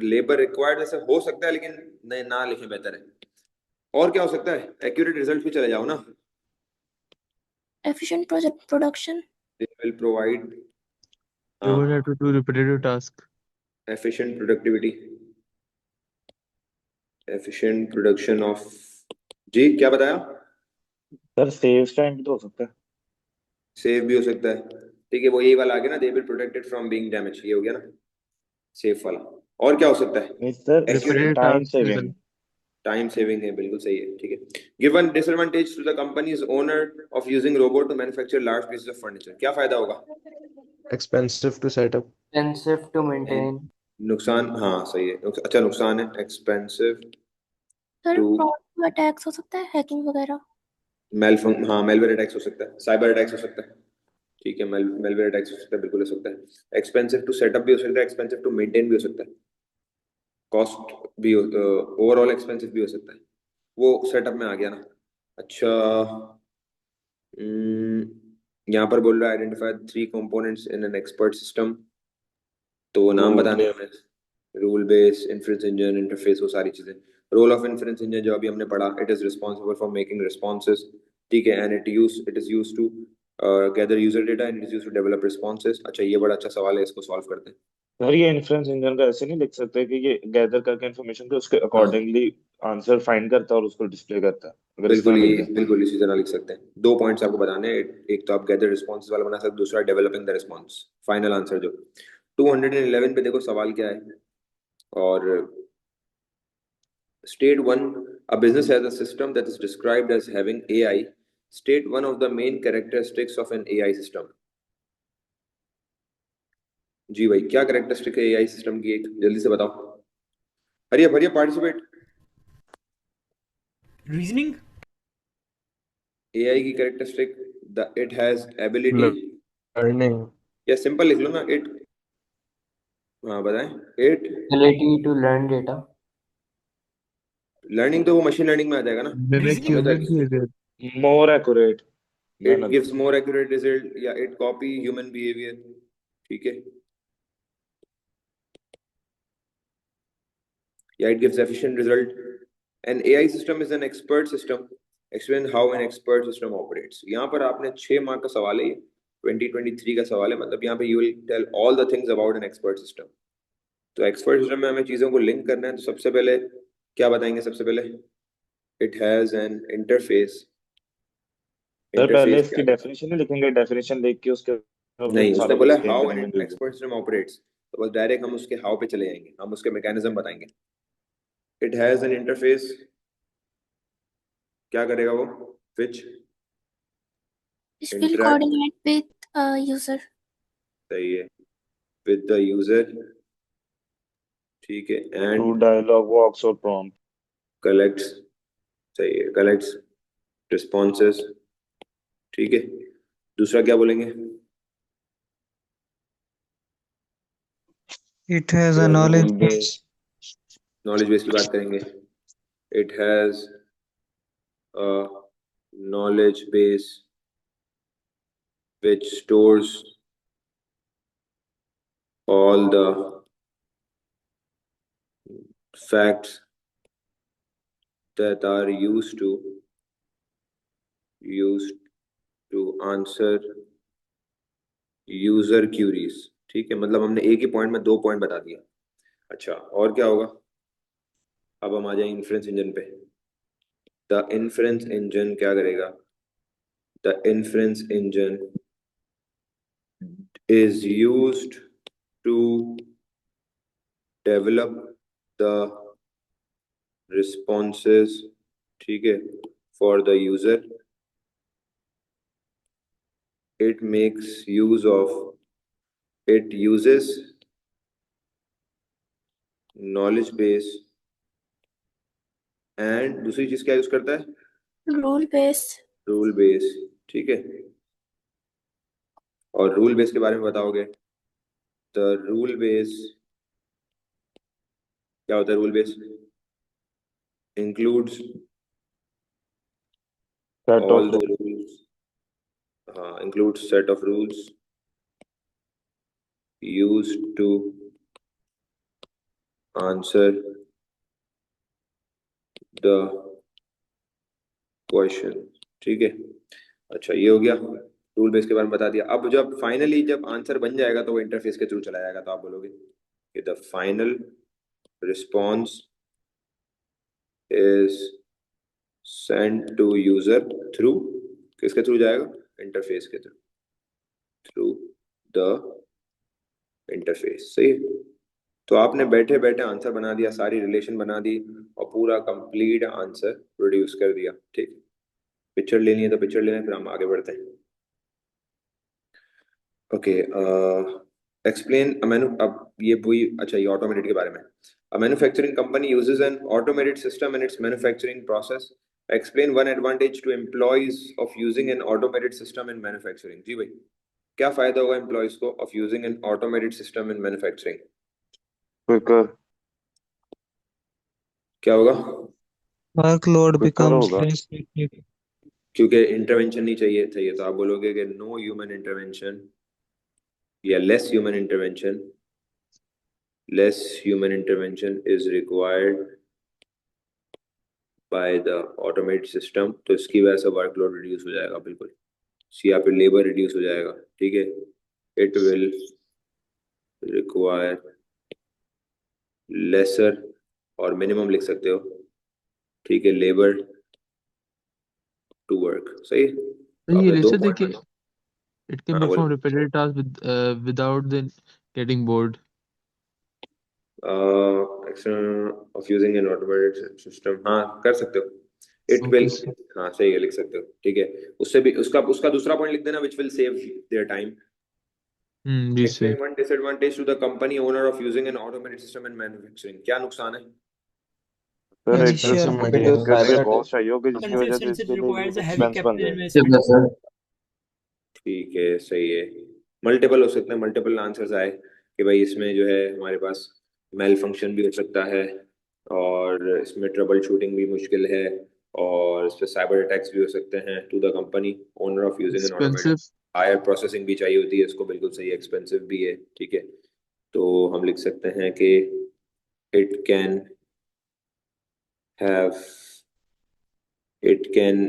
लेबर रिक्वायर्ड ऐसे हो सकता है, लेकिन नहीं, ना लिखे बेहतर है। और क्या हो सकता है? एक्यूरेट रिजल्ट भी चले जाओ ना। Efficient project production. They will provide Robots have to do repetitive tasks. Efficient productivity, efficient production of. जी क्या बताया? सर सेव टाइम भी तो हो सकता है। सेव भी हो सकता है। ठीक है, वो यही वाला आ गया ना, दे will protected from being damage, ये हो गया ना सेफ वाला। और क्या हो सकता है? नहीं sir, Repetitive time tasks saving. even. Time saving है, बिल्कुल सही है। ठीक है, given disadvantage to the companies owner of using robot to manufacture large pieces of furniture. क्या फायदा होगा? Expensive to set up. Expensive to maintain. नुकसान, हाँ सही है। अच्छा, नुकसान है, expensive sir too, fraud attacks हो सकता है, हैकिंग वगैरह। हाँ मेलवेयर अटैक्स हो सकता है, साइबर अटैक्स हो सकता है। ठीक है, मेलवेयर अटैक्स हो सकता है, बिल्कुल हो सकता है। एक्सपेंसिव टू सेटअप भी हो सकता है, एक्सपेंसिव टू मेंटेन भी हो सकता है, कॉस्ट भी, ओवरऑल एक्सपेंसिव भी हो सकता है। वो सेटअप में आ गया ना। अच्छा, यहाँ पर बोल रहा है identify 3 components in an expert system. तो नाम बताने हमें, rule base, inference engine, interface, वो सारी चीजें। रोल ऑफ इन्फ्रेंस इंजन जो अभी हमने पढ़ा, it is responsible for making responses. ठीक है, and it is use to gather user data and it is used to develop responses. अच्छा ये बड़ा अच्छा सवाल है, इसको सॉल्व करते हैं। सर ये इन्फ्रेंस इंजन का ऐसे नहीं लिख सकते कि ये गैदर करके इन्फॉर्मेशन को उसके हाँ अकॉर्डिंगली आंसर फाइंड करता है और उसको डिस्प्ले करता है, अगर इस तरह लिख दें। बिल्कुल इसी तरह लिख सकते हैं। 2 पॉइंट्स आपको बताने हैं, एक तो आप गैदर रिस्पॉन्स वाला बना सकते हैं, दूसरा developing the response, final answer जो। 211 पे देखो सवाल क्या है, और state 1, a business has a system that is described as having AI. State one of the main characteristics of an AI system। जी भाई, क्या कैरेक्टरिस्टिक है एआई सिस्टम की, एक जल्दी से बताओ। हरिया पार्टिसिपेट। Reasoning, एआई की characteristic, the it has ability, learning. या सिंपल लिख लो ना, इट। हाँ बताएं। It ability to learn data, learning तो वो मशीन लर्निंग में आ जाएगा ना। Mimic reasoning, हमें तो human behavior. More accurate, it मेहनत। गिव्स मोर एक्यूरेट रिजल्ट, या इट कॉपी ह्यूमन बिहेवियर। ठीक है, या it gives efficient result. An AI system is an expert system, explain how an expert system operates. यहाँ पर आपने 6 मार्क का सवाल है, ये 2023 का सवाल है, मतलब यहाँ पे you will tell all the things about an expert system. तो एक्सपर्ट सिस्टम में हमें चीजों को लिंक करना है, तो सबसे पहले क्या बताएंगे, सबसे पहले it has an interface. Sir पहले इंटरफेस क्या इसकी है? डेफिनेशन नहीं लिखेंगे, डेफिनेशन लिख के उसके फिर नहीं, उसने सारा बोला एक्सप्लेन हाउ करेंगे an individual. Expert system operates, तो बस डायरेक्ट हम उसके हाउ पे चले जाएंगे, हम उसके मैकेनिज्म बताएंगे। इट हैज एन इंटरफेस, क्या करेगा वो, विच Which will interact, coordinate with user. सही है, विद द यूजर। ठीक है, थ्रू एंड डायलॉग वॉक्स और प्रॉम्प्ट। कलेक्ट्स, सही है, कलेक्ट्स रिस्पॉन्सेस। ठीक है, दूसरा क्या बोलेंगे? It has a knowledge rule base. Based. Knowledge base की बात करेंगे। It has a knowledge base which stores all the facts that are used to answer user queries। ठीक है, मतलब हमने एक ही पॉइंट में 2 पॉइंट बता दिया। अच्छा, और क्या होगा? अब हम आ जाए इन्फ्रेंस इंजन पे। द इन्फ्रेंस इंजन क्या करेगा? The inference engine is used to develop the responses, ठीक है, for the user। it makes use of, it uses knowledge base, and दूसरी चीज क्या यूज करता है? Rule based. Rule base. ठीक है, और रूल बेस के बारे में बताओगे? द रूल बेस क्या होता है? Rule base includes set all of the rules, includes set of rules used to answer the question। ठीक है, अच्छा ये हो गया, रूल बेस के बारे में बता दिया। अब जब फाइनली जब आंसर बन जाएगा तो वो इंटरफेस के थ्रू चला जाएगा, तो आप बोलोगे कि the final response is send to user through, किसके थ्रू जाएगा? इंटरफेस के थ्रू, थ्रू द इंटरफेस। सही है, तो आपने बैठे बैठे आंसर बना दिया, सारी रिलेशन बना दी, और पूरा कंप्लीट आंसर प्रोड्यूस कर दिया। ठीक, पिक्चर लेनी है तो पिक्चर लेना है, फिर हम आगे बढ़ते हैं। ओके, एक्सप्लेन अब ये वही, अच्छा ये ऑटोमेटेड के बारे में। A manufacturing company uses an automated system in its manufacturing process. Explain one advantage to employees of using an automated system in manufacturing। जी भाई, क्या फायदा होगा employees को of using an automated system in manufacturing? Quicker. क्या होगा? Workload quicker becomes होगा। less technical. क्योंकि intervention नहीं चाहिए, तो आप बोलोगे कि नो ह्यूमन इंटरवेंशन, या less human intervention, less human intervention is required by the automated system। तो इसकी वजह से वर्कलोड रिड्यूस हो जाएगा, बिल्कुल या फिर लेबर रिड्यूस हो जाएगा, ठीक है। इट विल रिक्वायर लेसर, और मिनिमम लिख सकते हो, ठीक है, लेबर टू वर्क, सही है। तो तो ये आपने दो लिस्ट पॉइंट। देखिए, it can हाँ perform बोल। repetitive tasks without then getting bored. Action of using an automated system, हाँ कर सकते हो। It Okay, will, sir. हाँ सही है, लिख सकते हो, ठीक है। उससे भी उसका उसका दूसरा पॉइंट लिख देना, which will save their time. जी explain sir. One disadvantage to the company owner of using an automated system in manufacturing, क्या नुकसान है? सर एक तरह Initial से मुझे maintenance. इसके लिए कॉस्ट चाहिए होगी, जिसकी वजह से Consistency इसके लिए requires a heavy एक्सपेंस बन capital जाए। investment. sir. ठीक है, सही है। मल्टीपल हो सकते हैं, मल्टीपल आंसर्स आए कि भाई इसमें जो है हमारे पास मेल फंक्शन भी हो सकता है, और इसमें ट्रबल शूटिंग भी मुश्किल है, और इस पे साइबर अटैक्स भी हो सकते हैं to the company owner of using an automated. Expensive. Higher processing भी चाहिए होती है इसको, बिल्कुल सही, एक्सपेंसिव भी है, ठीक है। तो हम लिख सकते हैं कि it can have, it can,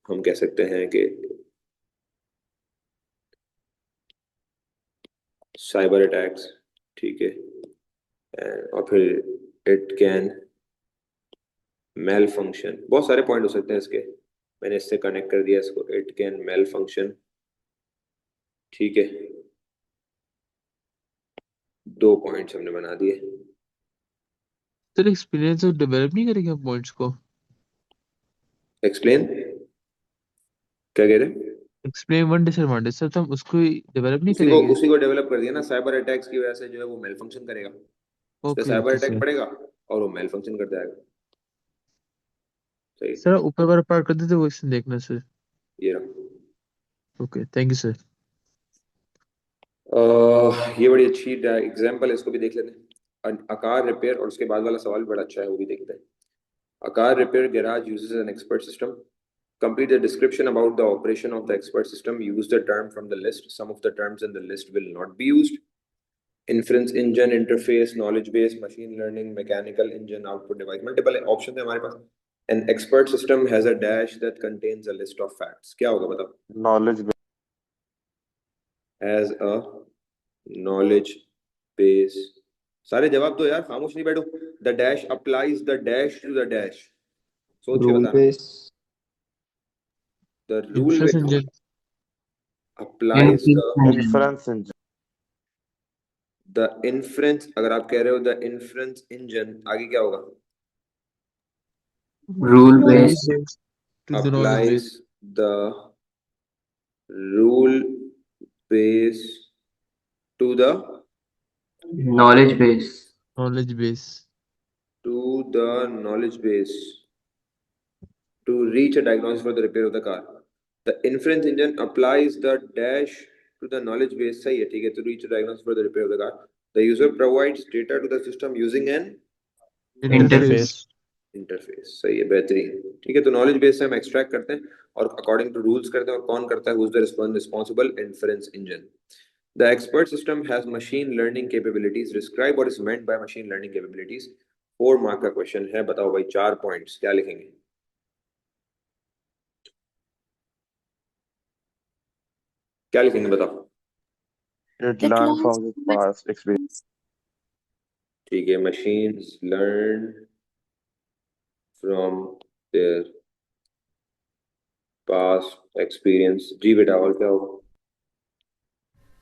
हम कह सकते हैं कि साइबर अटैक्स, ठीक है। और फिर इट कैन मेल फंक्शन, बहुत सारे पॉइंट हो सकते हैं इसके, मैंने इससे कनेक्ट कर दिया इसको, इट कैन मेल फंक्शन, ठीक है। दो पॉइंट्स हमने बना दिए। सर एक्सपीरियंस डेवलप नहीं करेंगे हम पॉइंट्स को? एक्सप्लेन, क्या कह रहे हैं? एक्सप्लेन वन डिसएडवांटेज सर, तो हम उसको डेवलप नहीं उसी को करेंगे? उसी को डेवलप कर दिया ना, साइबर अटैक्स की वजह से जो है वो मेल फंक्शन करेगा, उस पर okay cyber okay attack sir. पड़ेगा और वो मेल फंक्शन कर जाएगा, सही। सर ऊपर वाला पार्ट कर देते वो इससे देखना सर। ये रहा। Okay thank you sir. ये बड़ी अच्छी एग्जाम्पल है, इसको भी देख लेते हैं। आकार रिपेयर, और उसके बाद वाला सवाल बड़ा अच्छा है, वो भी देखते हैं। A car repair garage uses an expert system. Complete the description about the operation of the expert system. Use the term from the list. Some of the terms in the list will not be used. Inference engine, interface, knowledge base, machine learning, mechanical engine, output device. Multiple options है हमारे पास. An expert system has a dash that contains a list of facts. क्या होगा बताओ? Knowledge Has a knowledge base. सारे जवाब दो यार, खामोश नहीं बैठो। The dash applies the dash to the dash. सोच के Rule बताना। based. The rule inference based engine. applies the inference engine. inference, अगर आप कह रहे हो the inference engine, आगे क्या होगा? Rule rule based. Based to the knowledge Applies base. the rule base to the Knowledge base. Knowledge base. knowledge base to reach a diagnosis for the repair of the car. The inference engine applies the dash to the knowledge base, सही है, ठीक है, to reach a diagnosis for the repair of the car. The user provides data to the system using an interface. Interface, सही है, बेहतरीन, ठीक है। तो नॉलेज बेस से हम एक्सट्रैक्ट करते हैं और अकॉर्डिंग टू रूल्स करते हैं, और कौन करता है, who is the responsible, inference engine. The expert system has machine learning capabilities, describe what is meant by machine learning capabilities. 4 mark का क्वेश्चन है, बताओ भाई 4 पॉइंट्स क्या लिखेंगे? क्या लिखेंगे बताओ? It It learn learns from the from past experience. experience. ठीक है, machines learn from their past experience, जी बेटा, और क्या होगा?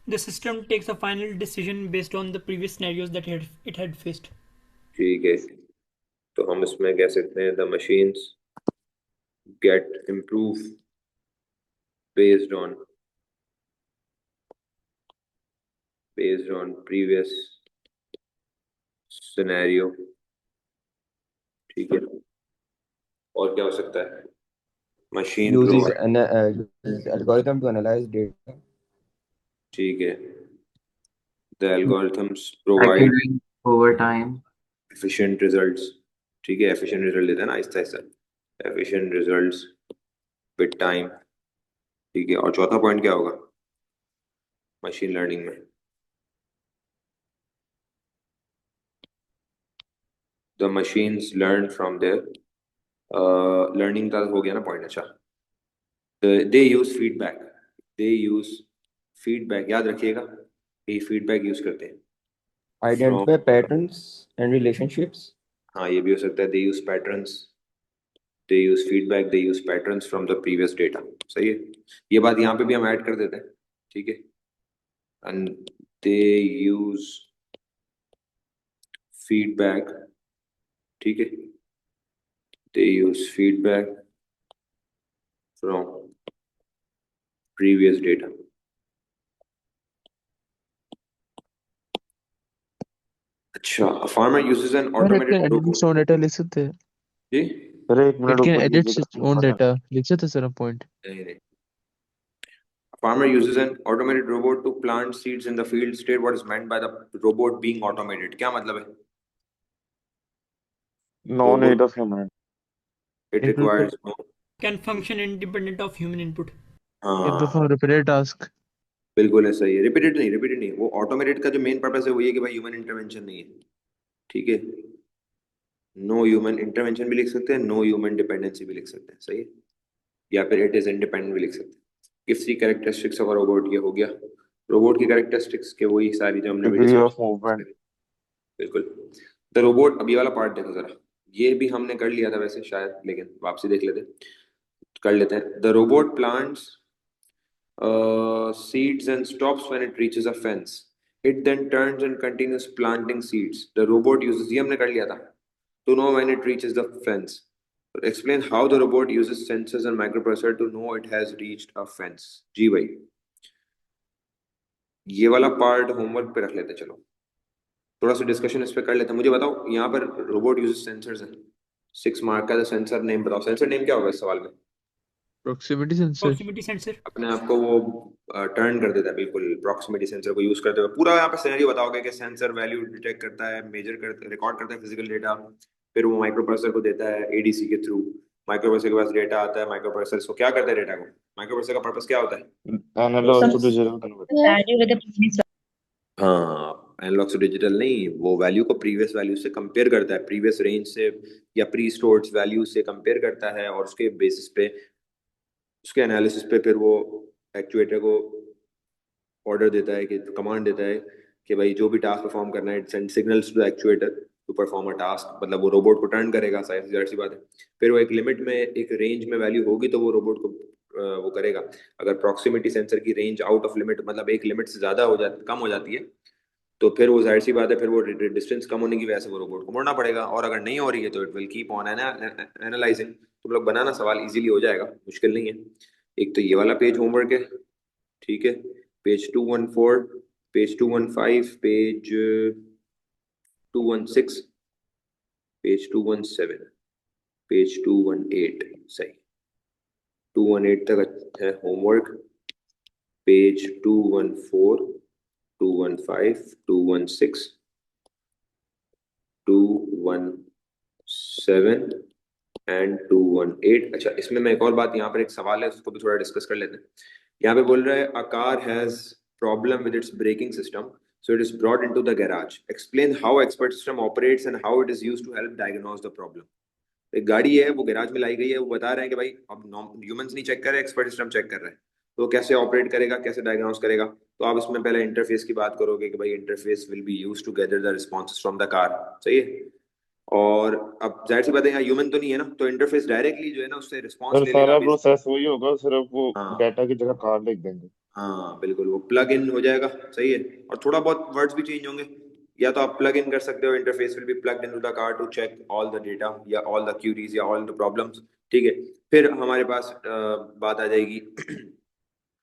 The system takes a final decision based on the previous scenarios that it had faced. ठीक है, तो हम इसमें कह सकते हैं the machines get improve based on previous scenario, ठीक है। और क्या हो सकता है? Machine Uses provide, uses algorithm to analyze data. ठीक है, the algorithms provide Accurate over time. efficient results, ठीक है, efficient result देता है ना Aahista Aahista, efficient results with time, ठीक है। और चौथा पॉइंट क्या होगा मशीन लर्निंग में? the machines learn from their learning का हो गया ना पॉइंट, अच्छा। दे use feedback, they use feedback, याद रखिएगा ये फीडबैक यूज करते हैं from, Identify patterns and relationships. हाँ ये भी हो सकता है, they use patterns, they use feedback, they use patterns from the previous data. सही है, ये बात यहाँ पे भी हम ऐड कर देते हैं, ठीक है। एंड दे यूज फीडबैक, ठीक है, they use feedback from previous data. अच्छा, a farmer uses an और it can automated edit robot, its own data लिख सकते हैं। जी सर एक मिनट It can ऊपर edit कीजिएगा, its own पता data लिख सकते हैं सर पॉइंट। नहीं, a farmer uses an automated robot to plant seeds in the field, state what is meant by the robot being automated, क्या मतलब है? no Robot, need of human. it requires no, Can function independent of human input. Can हाँ perform repeated task। बिल्कुल ऐसा ही है, repeated नहीं, वो automated का जो मेन पर्पस है वो ये कि भाई ह्यूमन इंटरवेंशन नहीं है, ठीक है। नो ह्यूमन इंटरवेंशन भी लिख सकते हैं, नो ह्यूमन डिपेंडेंसी भी लिख सकते हैं, सही है, या फिर इट इज इंडिपेंडेंट भी लिख सकते हैं। Gives the characteristics of a robot, ये हो गया रोबोट की कैरेक्टरिस्टिक्स के, वही सारी जो हमने भी Degree डिस्कस, of movement. बिल्कुल। द रोबोट, अब ये वाला पार्ट देखो जरा, ये भी हमने कर लिया था वैसे शायद, लेकिन वापसी देख लेते कर लेते हैं। The robot plants seeds and stops when it reaches a fence. It then turns and continues planting seeds. The robot uses, ये हमने कर लिया था, to know when it reaches the fence. Explain how the robot uses sensors and microprocessor to know it has reached a fence. जी भाई, ये वाला part homework पे रख लेते हैं, चलो थोड़ा सा डिस्कशन इस पे कर लेते हैं। मुझे बताओ, यहाँ पर रोबोट यूजेस सेंसर्स हैं, 6 मार्क का सेंसर नेम बताओ, सेंसर नेम क्या होगा इस सवाल में? Proximity sensor। Proximity sensor. अपने आप को वो टर्न कर देता है, बिल्कुल प्रॉक्सिमिटी सेंसर को यूज करते हुए पूरा यहाँ पे सिनेरियो बताओगे कि सेंसर वैल्यू डिटेक्ट करता है, मेजर करता है, रिकॉर्ड करता है फिजिकल डेटा, फिर वो माइक्रो प्रोसेसर को देता है एडीसी के थ्रू, माइक्रो प्रोसेसर के पास डेटा आता है, माइक्रो प्रोसेसर इसको क्या करता है डेटा को, माइक्रो प्रोसेसर का पर्पस क्या होता है? Analog to digital converter. हाँ, एनालॉग से डिजिटल नहीं, वो वैल्यू को प्रीवियस वैल्यू से कंपेयर करता है, प्रीवियस रेंज से या प्री स्टोर्ड वैल्यू से कंपेयर करता है, और उसके बेसिस पे, उसके एनालिसिस पे फिर वो एक्चुएटर को ऑर्डर देता है, कि कमांड देता है कि भाई जो भी टास्क परफॉर्म करना है, send signals to the actuator to perform a task, मतलब वो रोबोट को टर्न करेगा, जाहिर सी बात है। फिर वो एक लिमिट में, एक रेंज में वैल्यू होगी तो वो रोबोट को वो करेगा। अगर प्रॉक्सिमिटी सेंसर की रेंज आउट ऑफ लिमिट, मतलब एक लिमिट से ज्यादा हो जाती, कम हो जाती है, तो फिर वो जाहिर सी बात है, फिर वो डिस्टेंस कम होने की वजह से वो रोबोट को मुड़ना पड़ेगा, और अगर नहीं हो रही है तो it will keep on analysing. तुम लोग बनाना सवाल इजीली हो जाएगा, मुश्किल नहीं है। एक तो ये वाला पेज होमवर्क है, ठीक है, page 214, page 215, page 216, page 217, page 218, सही 218 तक है होमवर्क। Page 214, 215, 216, 217 and 218। अच्छा, इसमें मैं एक और बात, यहाँ पर एक सवाल है, उसको भी थोड़ा डिस्कस कर लेते हैं। यहाँ पे बोल रहा है a car has problem with its braking system, so it is brought into the garage. Explain how expert system operates and how it is used to help diagnose the problem. एक गाड़ी है, वो गैराज में लाई गई है, वो बता रहे हैं कि भाई अब ह्यूमंस नहीं चेक कर रहे, एक्सपर्ट सिस्टम चेक कर रहा है, तो कैसे ऑपरेट करेगा, कैसे डायग्नोस करेगा। तो आप इसमें पहले इंटरफेस की बात करोगे कि भाई interface will be used to gather the responses from the car, सही है। और अब जाहिर सी बात है, यहाँ ह्यूमन तो नहीं है ना, तो इंटरफेस डायरेक्टली जो है ना उससे रिस्पांस सर ले लेगा। सारा प्रोसेस वही होगा, सिर्फ वो हाँ डाटा की जगह कार्ड लिख देंगे। हाँ बिल्कुल, वो प्लग इन हो जाएगा, सही है। और थोड़ा बहुत वर्ड्स भी चेंज होंगे, या तो आप प्लग इन कर सकते हो, interface will be plugged into the car to check all the data या ऑल द क्यूरीज या ऑल द प्रॉब्लम्स, ठीक है। फिर हमारे पास बात आ जाएगी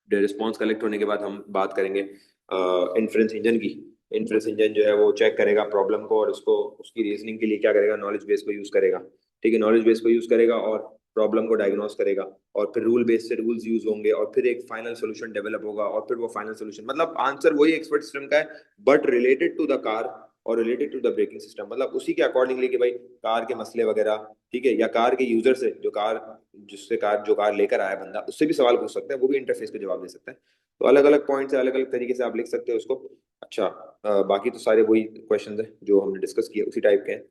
रिस्पॉन्स कलेक्ट होने के बाद हम बात करेंगे इन्फ्रेंस इंजन की। इन्फ्रेंस इंजन जो है वो चेक करेगा प्रॉब्लम को, और उसको, उसकी रीजनिंग के लिए क्या करेगा, नॉलेज बेस को यूज करेगा, ठीक है, नॉलेज बेस को यूज करेगा और प्रॉब्लम को डायग्नोस करेगा, और फिर रूल बेस से रूल्स यूज होंगे, और फिर एक फाइनल सोल्यूशन डेवलप होगा, और फिर वो फाइनल सोल्यूशन, मतलब आंसर वही एक्सपर्ट सिस्टम का है, but related to the car और related to the braking system, मतलब उसी के अकॉर्डिंगली कि भाई कार के मसले वगैरह, ठीक है, या कार के यूजर से, जो कार, जिससे कार, जो कार लेकर आया बंदा, उससे भी सवाल पूछ सकता है, वो भी इंटरफेस का जवाब दे सकता है। तो अलग अलग पॉइंट से अलग अलग तरीके से आप लिख सकते हो उसको। अच्छा, बाकी तो सारे वही क्वेश्चन है जो हमने डिस्कस किए, उसी टाइप के हैं,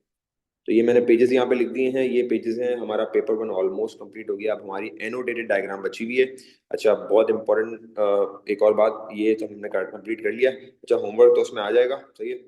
तो ये मैंने पेजेस यहाँ पे लिख दिए हैं, ये पेजेस हैं, हमारा पेपर 1 ऑलमोस्ट कंप्लीट हो गया। अब हमारी एनोटेटेड डायग्राम बची हुई है। अच्छा, बहुत इंपॉर्टेंट एक और बात, ये तो हमने कंप्लीट कर लिया। अच्छा, होमवर्क तो उसमें आ जाएगा, सही है।